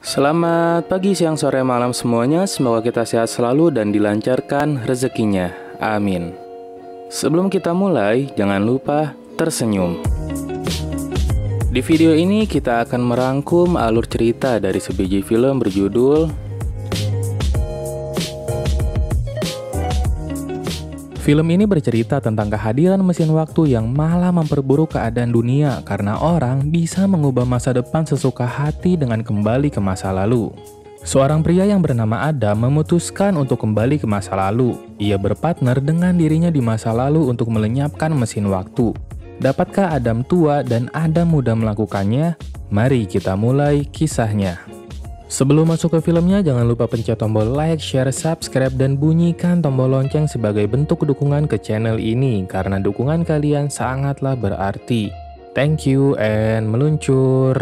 Selamat pagi, siang, sore, malam semuanya. Semoga kita sehat selalu dan dilancarkan rezekinya. Amin. Sebelum kita mulai, jangan lupa tersenyum. Di video ini kita akan merangkum alur cerita dari sebiji film berjudul Film ini bercerita tentang kehadiran mesin waktu yang malah memperburuk keadaan dunia karena orang bisa mengubah masa depan sesuka hati dengan kembali ke masa lalu. Seorang pria yang bernama Adam memutuskan untuk kembali ke masa lalu. Ia berpartner dengan dirinya di masa lalu untuk melenyapkan mesin waktu. Dapatkah Adam tua dan Adam muda melakukannya? Mari kita mulai kisahnya. Sebelum masuk ke filmnya, jangan lupa pencet tombol like, share, subscribe, dan bunyikan tombol lonceng sebagai bentuk dukungan ke channel ini karena dukungan kalian sangatlah berarti. Thank you and meluncur.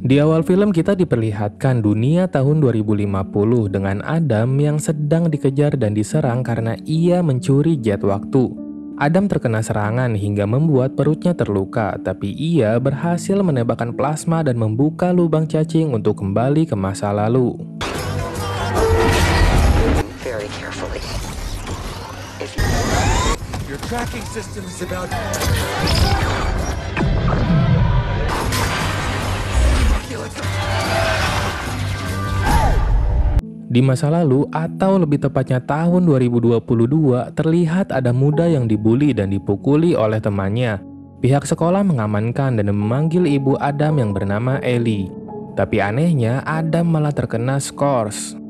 Di awal film kita diperlihatkan dunia tahun 2050 dengan Adam yang sedang dikejar dan diserang karena ia mencuri jet waktu. Adam terkena serangan hingga membuat perutnya terluka, tapi ia berhasil menembakkan plasma dan membuka lubang cacing untuk kembali ke masa lalu. Very carefully. Your tracking system is about... Di masa lalu, atau lebih tepatnya tahun 2022, terlihat ada muda yang dibully dan dipukuli oleh temannya. Pihak sekolah mengamankan dan memanggil ibu Adam yang bernama Ellie. Tapi anehnya, Adam malah terkena skors.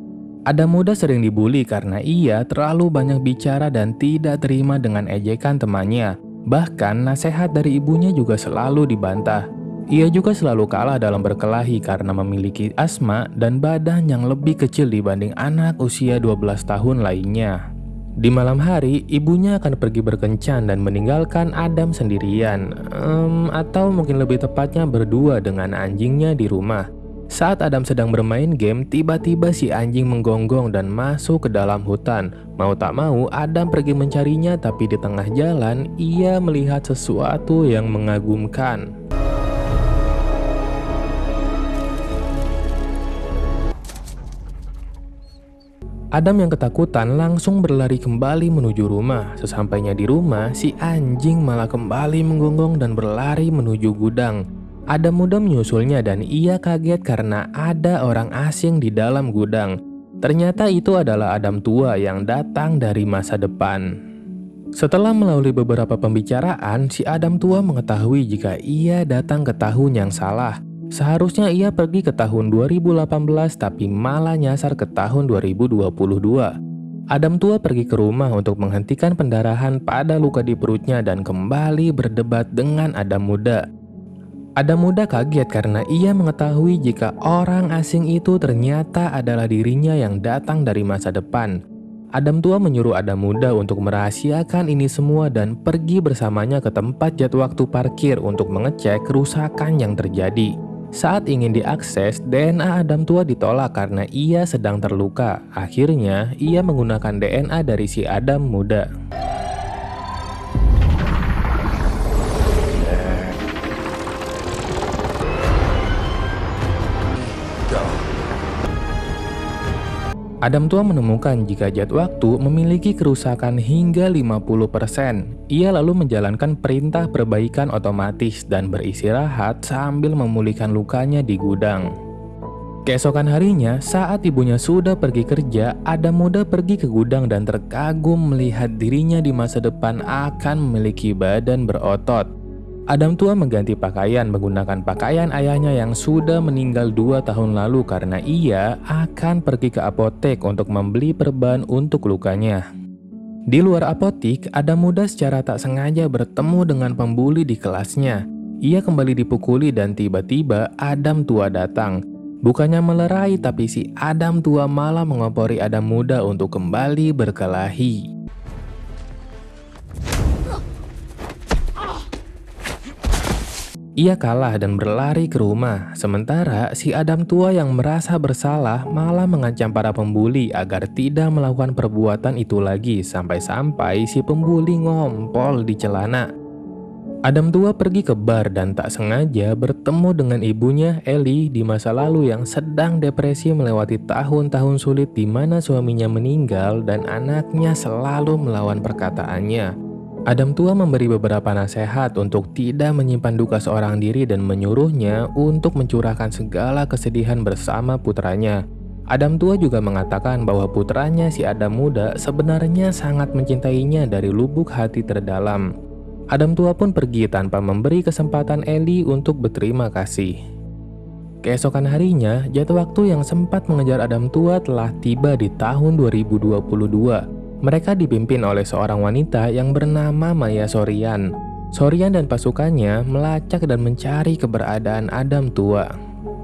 Adam muda sering dibully karena ia terlalu banyak bicara dan tidak terima dengan ejekan temannya. Bahkan, nasihat dari ibunya juga selalu dibantah. Ia juga selalu kalah dalam berkelahi karena memiliki asma dan badan yang lebih kecil dibanding anak usia 12 tahun lainnya. Di malam hari, ibunya akan pergi berkencan dan meninggalkan Adam sendirian. Atau mungkin lebih tepatnya berdua dengan anjingnya di rumah. Saat Adam sedang bermain game, tiba-tiba si anjing menggonggong dan masuk ke dalam hutan. Mau tak mau, Adam pergi mencarinya, tapi di tengah jalan, ia melihat sesuatu yang mengagumkan. Adam yang ketakutan langsung berlari kembali menuju rumah. Sesampainya di rumah, si anjing malah kembali menggonggong dan berlari menuju gudang. Adam muda menyusulnya dan ia kaget karena ada orang asing di dalam gudang. Ternyata itu adalah Adam tua yang datang dari masa depan. Setelah melalui beberapa pembicaraan, si Adam tua mengetahui jika ia datang ke tahun yang salah. Seharusnya ia pergi ke tahun 2018 tapi malah nyasar ke tahun 2022. Adam tua pergi ke rumah untuk menghentikan pendarahan pada luka di perutnya dan kembali berdebat dengan Adam muda. Adam muda kaget karena ia mengetahui jika orang asing itu ternyata adalah dirinya yang datang dari masa depan. Adam tua menyuruh Adam muda untuk merahasiakan ini semua dan pergi bersamanya ke tempat jet waktu parkir untuk mengecek kerusakan yang terjadi. Saat ingin diakses, DNA Adam tua ditolak karena ia sedang terluka. Akhirnya, ia menggunakan DNA dari si Adam muda. Adam tua menemukan jika jet waktu memiliki kerusakan hingga 50%. Ia lalu menjalankan perintah perbaikan otomatis dan beristirahat sambil memulihkan lukanya di gudang. Keesokan harinya, saat ibunya sudah pergi kerja, Adam muda pergi ke gudang dan terkagum melihat dirinya di masa depan akan memiliki badan berotot. Adam tua mengganti pakaian menggunakan pakaian ayahnya yang sudah meninggal 2 tahun lalu karena ia akan pergi ke apotek untuk membeli perban untuk lukanya. Di luar apotik, Adam muda secara tak sengaja bertemu dengan pembuli di kelasnya. Ia kembali dipukuli dan tiba-tiba Adam tua datang. Bukannya melerai, tapi si Adam tua malah mengompori Adam muda untuk kembali berkelahi. Ia kalah dan berlari ke rumah, sementara si Adam tua yang merasa bersalah malah mengancam para pembuli agar tidak melakukan perbuatan itu lagi sampai-sampai si pembuli ngompol di celana. Adam tua pergi ke bar dan tak sengaja bertemu dengan ibunya Ellie di masa lalu yang sedang depresi melewati tahun-tahun sulit di mana suaminya meninggal dan anaknya selalu melawan perkataannya. Adam tua memberi beberapa nasihat untuk tidak menyimpan duka seorang diri dan menyuruhnya untuk mencurahkan segala kesedihan bersama putranya. Adam tua juga mengatakan bahwa putranya si Adam muda sebenarnya sangat mencintainya dari lubuk hati terdalam. Adam tua pun pergi tanpa memberi kesempatan Ellie untuk berterima kasih. Keesokan harinya, jatuh waktu yang sempat mengejar Adam tua telah tiba di tahun 2022. Mereka dipimpin oleh seorang wanita yang bernama Maya Sorian. Sorian dan pasukannya melacak dan mencari keberadaan Adam tua.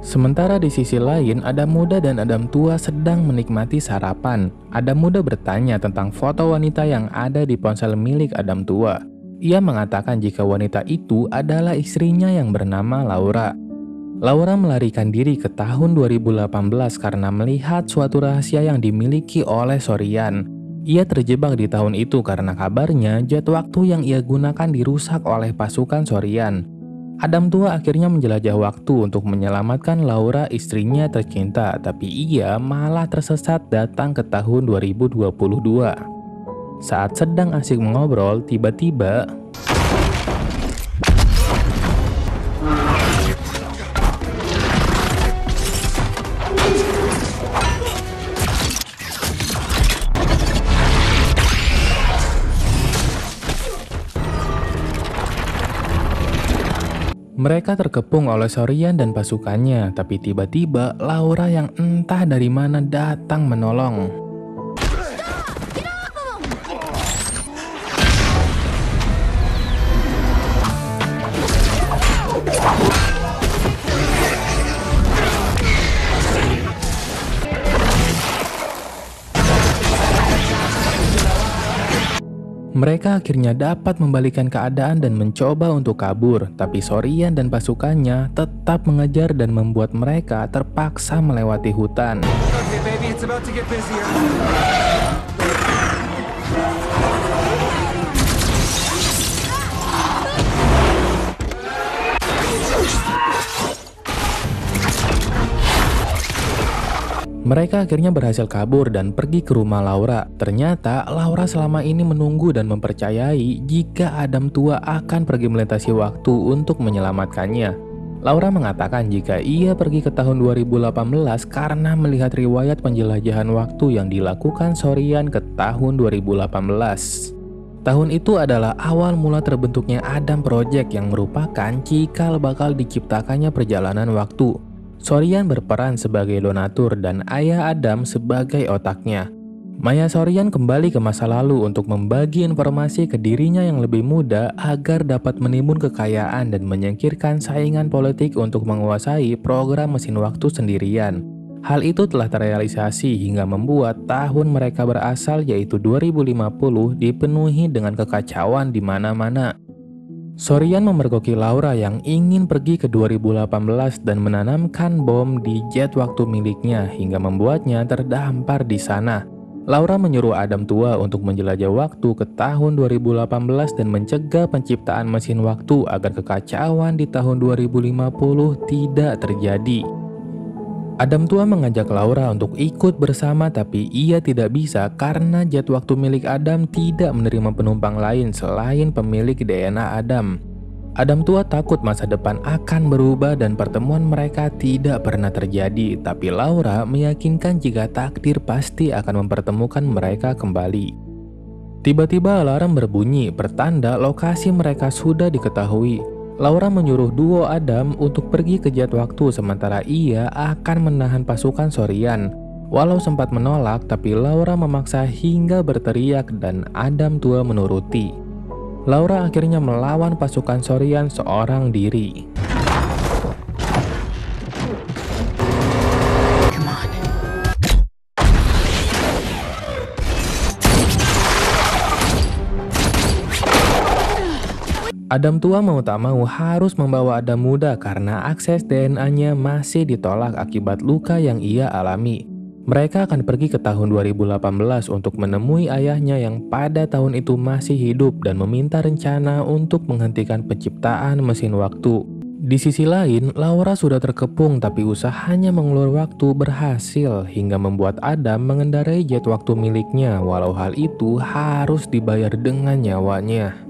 Sementara di sisi lain, Adam muda dan Adam tua sedang menikmati sarapan. Adam muda bertanya tentang foto wanita yang ada di ponsel milik Adam tua. Ia mengatakan jika wanita itu adalah istrinya yang bernama Laura. Laura melarikan diri ke tahun 2018 karena melihat suatu rahasia yang dimiliki oleh Sorian. Ia terjebak di tahun itu karena kabarnya jet waktu yang ia gunakan dirusak oleh pasukan Sorian. Adam tua akhirnya menjelajah waktu untuk menyelamatkan Laura, istrinya tercinta, tapi ia malah tersesat datang ke tahun 2022. Saat sedang asik mengobrol, tiba-tiba mereka terkepung oleh Sorian dan pasukannya, tapi tiba-tiba Laura yang entah dari mana datang menolong. Mereka akhirnya dapat membalikan keadaan dan mencoba untuk kabur, tapi Sorian dan pasukannya tetap mengejar dan membuat mereka terpaksa melewati hutan. Okay, baby, it's about to get busier. Mereka akhirnya berhasil kabur dan pergi ke rumah Laura. Ternyata Laura selama ini menunggu dan mempercayai jika Adam tua akan pergi melintasi waktu untuk menyelamatkannya. Laura mengatakan jika ia pergi ke tahun 2018 karena melihat riwayat penjelajahan waktu yang dilakukan Sorian ke tahun 2018. Tahun itu adalah awal mula terbentuknya Adam Project yang merupakan cikal bakal diciptakannya perjalanan waktu. Sorian berperan sebagai donatur dan ayah Adam sebagai otaknya. Maya Sorian kembali ke masa lalu untuk membagi informasi ke dirinya yang lebih muda agar dapat menimbun kekayaan dan menyingkirkan saingan politik untuk menguasai program mesin waktu sendirian. Hal itu telah terrealisasi hingga membuat tahun mereka berasal yaitu 2050 dipenuhi dengan kekacauan di mana-mana. Sorian memergoki Laura yang ingin pergi ke 2018 dan menanamkan bom di jet waktu miliknya hingga membuatnya terdampar di sana. Laura menyuruh Adam tua untuk menjelajah waktu ke tahun 2018 dan mencegah penciptaan mesin waktu agar kekacauan di tahun 2050 tidak terjadi. Adam tua mengajak Laura untuk ikut bersama tapi ia tidak bisa karena jet waktu milik Adam tidak menerima penumpang lain selain pemilik DNA Adam. Adam tua takut masa depan akan berubah dan pertemuan mereka tidak pernah terjadi, tapi Laura meyakinkan jika takdir pasti akan mempertemukan mereka kembali. Tiba-tiba alarm berbunyi, pertanda lokasi mereka sudah diketahui. Laura menyuruh duo Adam untuk pergi ke jet waktu sementara ia akan menahan pasukan Sorian. Walau sempat menolak, tapi Laura memaksa hingga berteriak dan Adam tua menuruti. Laura akhirnya melawan pasukan Sorian seorang diri. Adam tua mau tak mau harus membawa Adam muda karena akses DNA-nya masih ditolak akibat luka yang ia alami. Mereka akan pergi ke tahun 2018 untuk menemui ayahnya yang pada tahun itu masih hidup dan meminta rencana untuk menghentikan penciptaan mesin waktu. Di sisi lain, Laura sudah terkepung tapi usahanya mengulur waktu berhasil hingga membuat Adam mengendarai jet waktu miliknya walau hal itu harus dibayar dengan nyawanya.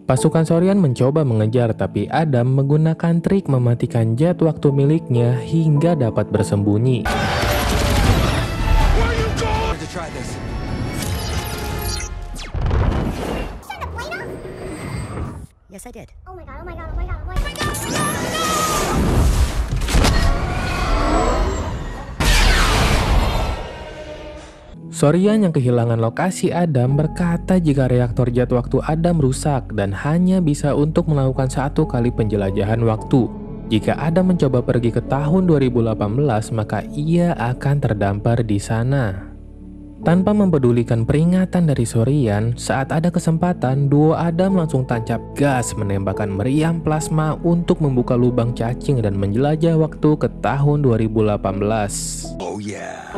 Pasukan Sorian mencoba mengejar tapi Adam menggunakan trik mematikan jet waktu miliknya hingga dapat bersembunyi. To try this. Yes, I did. Oh my god, oh my god, oh my god, oh my god. Sorian yang kehilangan lokasi Adam berkata jika reaktor jet waktu Adam rusak dan hanya bisa untuk melakukan satu kali penjelajahan waktu. Jika Adam mencoba pergi ke tahun 2018, maka ia akan terdampar di sana. Tanpa mempedulikan peringatan dari Sorian, saat ada kesempatan, duo Adam langsung tancap gas menembakkan meriam plasma untuk membuka lubang cacing dan menjelajah waktu ke tahun 2018. Oh yeah.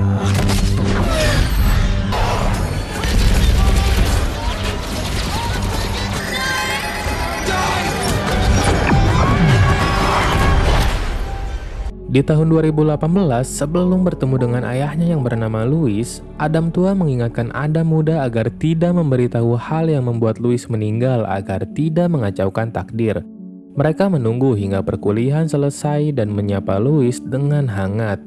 Di tahun 2018, sebelum bertemu dengan ayahnya yang bernama Louis, Adam tua mengingatkan Adam muda agar tidak memberitahu hal yang membuat Louis meninggal agar tidak mengacaukan takdir. Mereka menunggu hingga perkuliahan selesai dan menyapa Louis dengan hangat.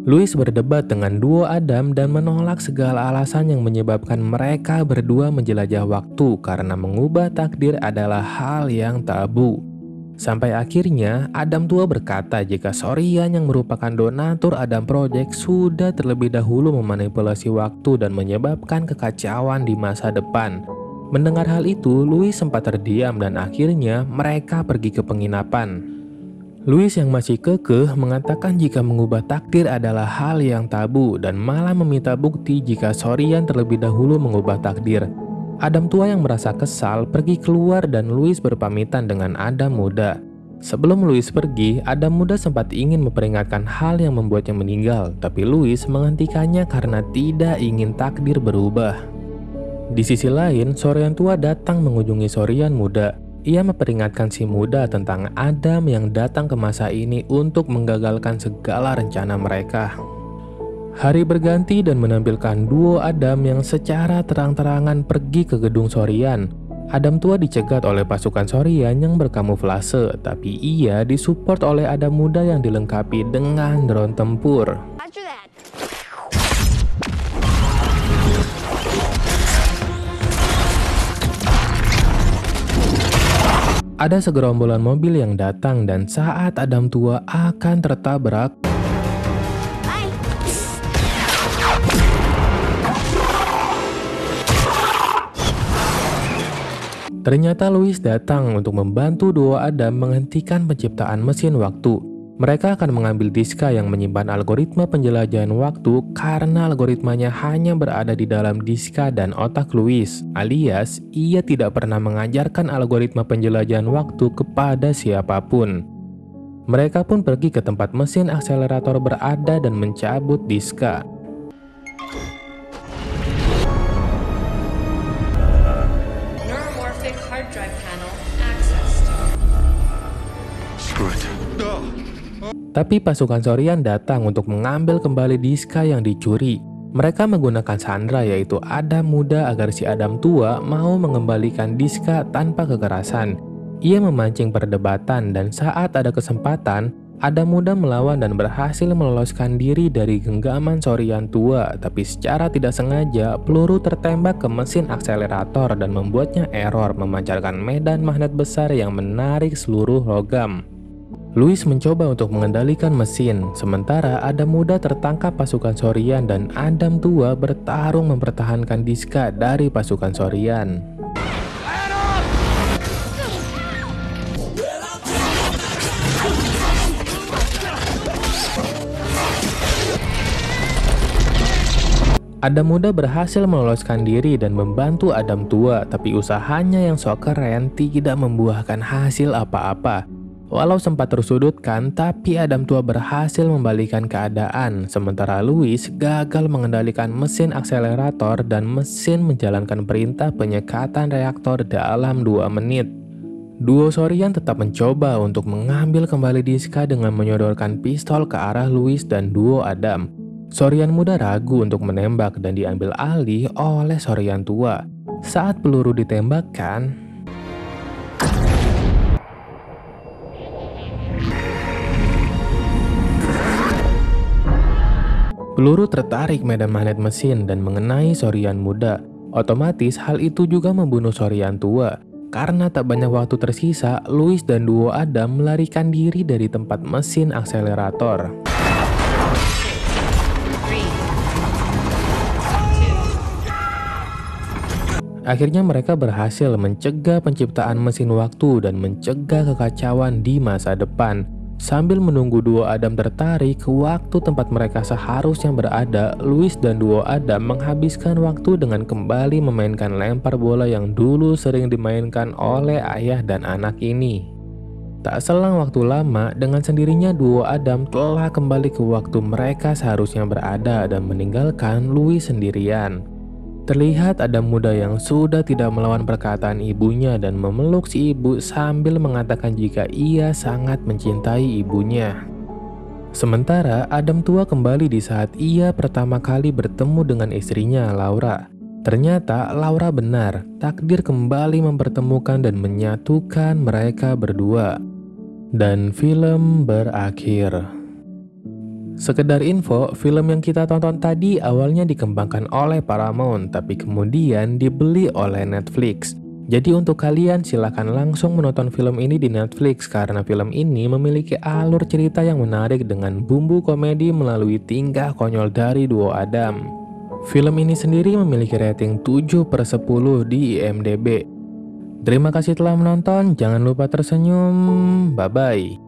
Louis berdebat dengan duo Adam dan menolak segala alasan yang menyebabkan mereka berdua menjelajah waktu karena mengubah takdir adalah hal yang tabu. Sampai akhirnya, Adam tua berkata jika Sorian yang merupakan donatur Adam Project sudah terlebih dahulu memanipulasi waktu dan menyebabkan kekacauan di masa depan. Mendengar hal itu, Louis sempat terdiam dan akhirnya mereka pergi ke penginapan. Louis yang masih kekeh mengatakan jika mengubah takdir adalah hal yang tabu dan malah meminta bukti jika Sorian terlebih dahulu mengubah takdir. Adam tua yang merasa kesal pergi keluar dan Louis berpamitan dengan Adam muda. Sebelum Louis pergi, Adam muda sempat ingin memperingatkan hal yang membuatnya meninggal, tapi Louis menghentikannya karena tidak ingin takdir berubah. Di sisi lain, Sorian tua datang mengunjungi Sorian muda. Ia memperingatkan si muda tentang Adam yang datang ke masa ini untuk menggagalkan segala rencana mereka. Hari berganti dan menampilkan duo Adam yang secara terang-terangan pergi ke gedung Sorian. Adam tua dicegat oleh pasukan Sorian yang berkamuflase, tapi ia disupport oleh Adam muda yang dilengkapi dengan drone tempur. Ada segerombolan mobil yang datang dan saat Adam tua akan tertabrak, ternyata Louis datang untuk membantu duo Adam menghentikan penciptaan mesin waktu. Mereka akan mengambil diska yang menyimpan algoritma penjelajahan waktu karena algoritmanya hanya berada di dalam diska dan otak Louis, alias ia tidak pernah mengajarkan algoritma penjelajahan waktu kepada siapapun. Mereka pun pergi ke tempat mesin akselerator berada dan mencabut diska. Hard drive panel accessed. Screw it. Tapi pasukan Sorian datang untuk mengambil kembali diska yang dicuri. Mereka menggunakan Sandra yaitu Adam muda agar si Adam tua mau mengembalikan diska tanpa kekerasan. Ia memancing perdebatan dan saat ada kesempatan, Adam muda melawan dan berhasil meloloskan diri dari genggaman Sorian tua, tapi secara tidak sengaja peluru tertembak ke mesin akselerator dan membuatnya error memancarkan medan magnet besar yang menarik seluruh logam. Louis mencoba untuk mengendalikan mesin, sementara Adam muda tertangkap pasukan Sorian dan Adam tua bertarung mempertahankan diska dari pasukan Sorian. Adam muda berhasil meloloskan diri dan membantu Adam tua, tapi usahanya yang sok keren tidak membuahkan hasil apa-apa. Walau sempat tersudutkan, tapi Adam tua berhasil membalikan keadaan, sementara Louis gagal mengendalikan mesin akselerator dan mesin menjalankan perintah penyekatan reaktor dalam 2 menit. Duo Sorian tetap mencoba untuk mengambil kembali Diska dengan menyodorkan pistol ke arah Louis dan duo Adam. Sorian muda ragu untuk menembak dan diambil alih oleh Sorian tua. Saat peluru ditembakkan, peluru tertarik medan magnet mesin dan mengenai Sorian muda. Otomatis hal itu juga membunuh Sorian tua. Karena tak banyak waktu tersisa, Louis dan duo Adam melarikan diri dari tempat mesin akselerator. 3, 2. Akhirnya mereka berhasil mencegah penciptaan mesin waktu dan mencegah kekacauan di masa depan. Sambil menunggu duo Adam tertarik ke waktu tempat mereka seharusnya berada, Louis dan duo Adam menghabiskan waktu dengan kembali memainkan lempar bola yang dulu sering dimainkan oleh ayah dan anak ini. Tak selang waktu lama, dengan sendirinya duo Adam telah kembali ke waktu mereka seharusnya berada dan meninggalkan Louis sendirian. Terlihat Adam muda yang sudah tidak melawan perkataan ibunya dan memeluk si ibu sambil mengatakan jika ia sangat mencintai ibunya. Sementara Adam tua kembali di saat ia pertama kali bertemu dengan istrinya, Laura. Ternyata Laura benar, takdir kembali mempertemukan dan menyatukan mereka berdua. Dan film berakhir. Sekedar info, film yang kita tonton tadi awalnya dikembangkan oleh Paramount, tapi kemudian dibeli oleh Netflix. Jadi untuk kalian silahkan langsung menonton film ini di Netflix karena film ini memiliki alur cerita yang menarik dengan bumbu komedi melalui tingkah konyol dari duo Adam. Film ini sendiri memiliki rating 7/10 di IMDb. Terima kasih telah menonton, jangan lupa tersenyum, bye-bye.